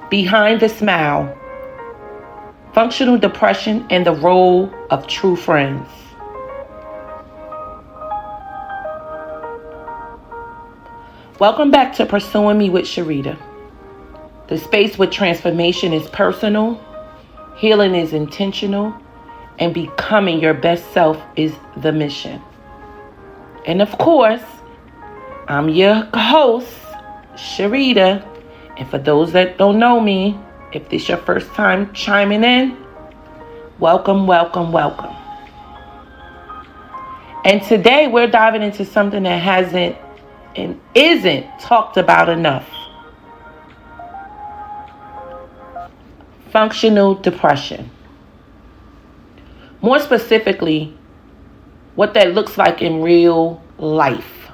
Behind the smile, functional depression and the role of true friends. Welcome back to Pursuing Me with Sharita, the space where transformation is personal, healing is intentional, and becoming your best self is the mission. And of course, I'm your host, Sharita. And for those that don't know me, if this is your first time chiming in, welcome, welcome, welcome. And today we're diving into something that hasn't and isn't talked about enough. Functional depression. More specifically, what that looks like in real life.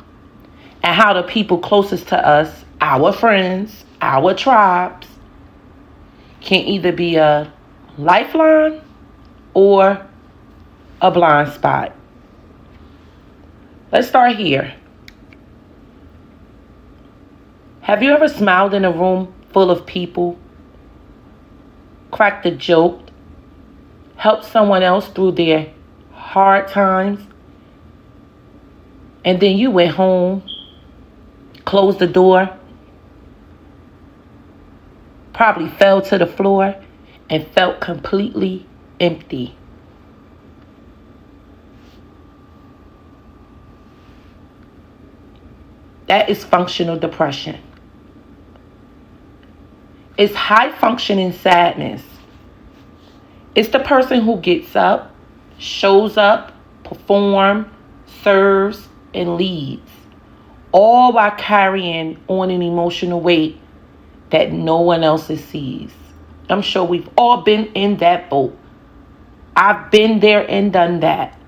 And how the people closest to us, our friends, our tribes, can either be a lifeline or a blind spot. Let's start here. Have you ever smiled in a room full of people, cracked a joke, helped someone else through their hard times, and then you went home, closed the door, probably fell to the floor, and felt completely empty? That is functional depression. It's high functioning sadness. It's the person who gets up, shows up, performs, serves, and leads, all while carrying on an emotional weight that no one else sees. I'm sure we've all been in that boat. I've been there and done that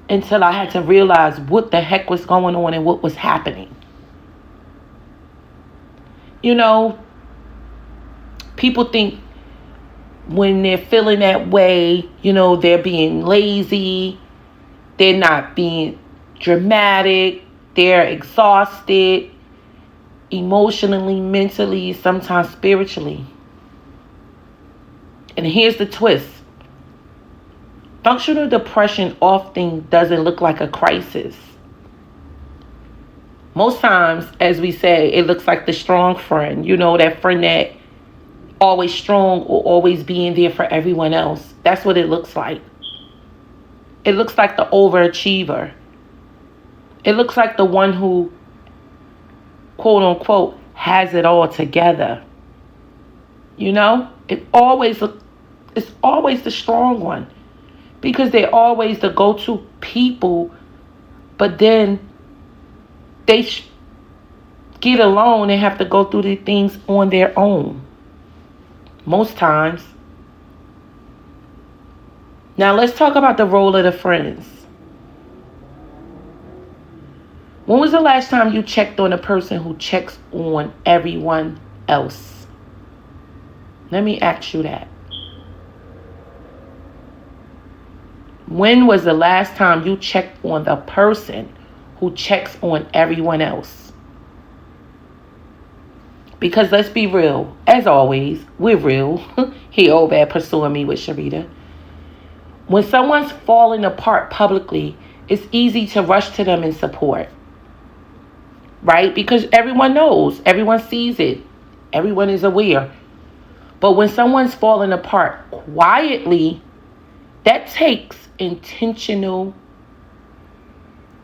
until I had to realize what the heck was going on and what was happening. You know, people think when they're feeling that way, they're being lazy, they're not being dramatic, they're exhausted, emotionally, mentally, sometimes spiritually. And here's the twist. Functional depression often doesn't look like a crisis. Most times, as we say, it looks like the strong friend, that friend that always strong or always being there for everyone else. That's what it looks like. It looks like the overachiever. It looks like the one who, quote unquote, has it all together. It's always the strong one, because they're always the go-to people, but then they get alone and have to go through the things on their own. Most times. Now let's talk about the role of the friends. When was the last time you checked on a person who checks on everyone else? Let me ask you that. When was the last time you checked on the person who checks on everyone else? Because let's be real, as always, we're real. Here over at Pursuing Me with Sharita. When someone's falling apart publicly, it's easy to rush to them in support. Right? Because everyone knows, everyone sees it, everyone is aware. But when someone's falling apart quietly, that takes intentional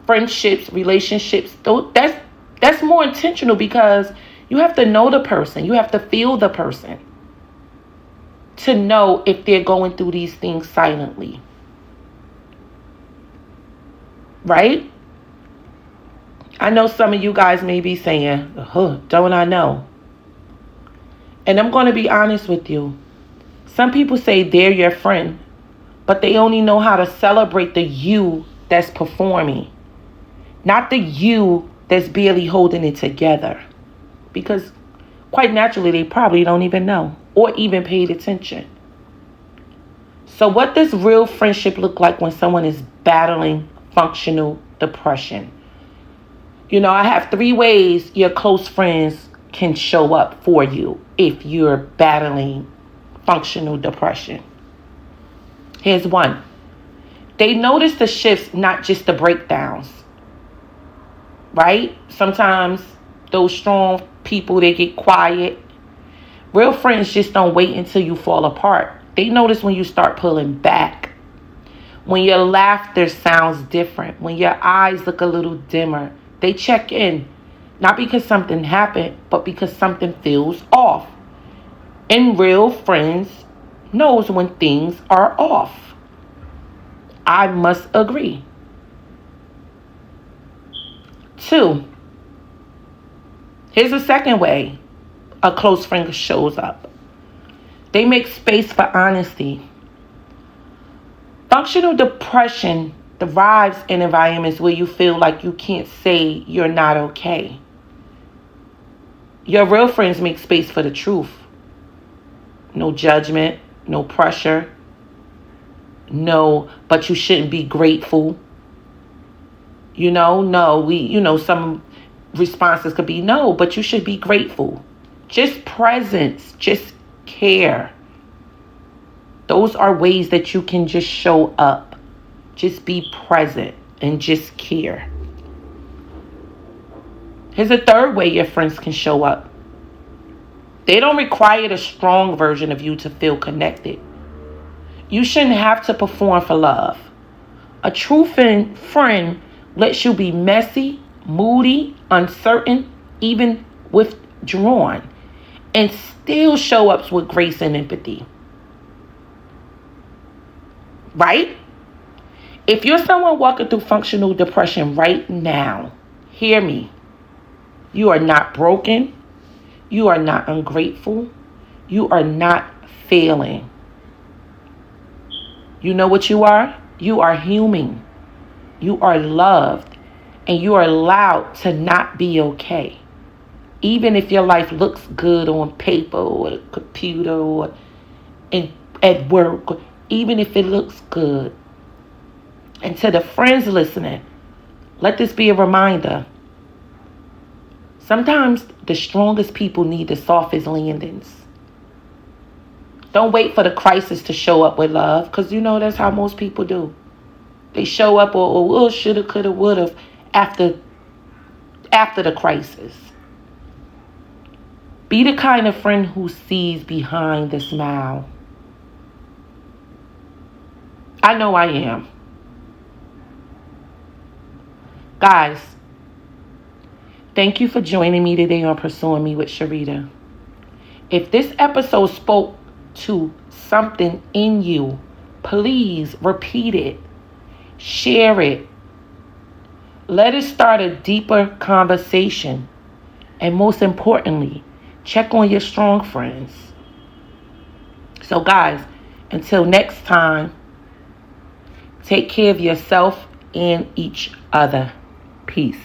friendships, relationships. That's more intentional, because you have to know the person. You have to feel the person to know if they're going through these things silently. Right? I know some of you guys may be saying, don't I know? And I'm going to be honest with you. Some people say they're your friend, but they only know how to celebrate the you that's performing, not the you that's barely holding it together. Because quite naturally, they probably don't even know or even paid attention. So what does real friendship look like when someone is battling functional depression? I have 3 ways your close friends can show up for you if you're battling functional depression. Here's one. They notice the shifts, not just the breakdowns. Right? Sometimes those strong people, they get quiet. Real friends just don't wait until you fall apart. They notice when you start pulling back. When your laughter sounds different. When your eyes look a little dimmer. They check in. Not because something happened, but because something feels off. And real friends knows when things are off. I must agree. 2, here's a second way a close friend shows up. They make space for honesty. Functional depression thrives in environments where you feel like you can't say you're not okay. Your real friends make space for the truth. No judgment, no pressure. No, but you shouldn't be grateful. Some responses could be no, but you should be grateful. Just presence, just care. Those are ways that you can just show up. Just be present and just care. Here's a third way your friends can show up. They don't require the strong version of you to feel connected. You shouldn't have to perform for love. A true friend lets you be messy, moody, uncertain, even withdrawn, and still show up with grace and empathy. Right? If you're someone walking through functional depression right now, hear me. You are not broken. You are not ungrateful. You are not failing. You know what you are? You are human. You are loved. And you are allowed to not be okay. Even if your life looks good on paper or a computer or at work, even if it looks good. And to the friends listening, let this be a reminder. Sometimes the strongest people need the softest landings. Don't wait for the crisis to show up with love, because that's how most people do. They show up or shoulda, coulda, woulda after the crisis. Be the kind of friend who sees behind the smile. I know I am. Guys, thank you for joining me today on Pursuing Me with Sharita. If this episode spoke to something in you, please repeat it. Share it. Let us start a deeper conversation. And most importantly, check on your strong friends. So guys, until next time, take care of yourself and each other. Peace.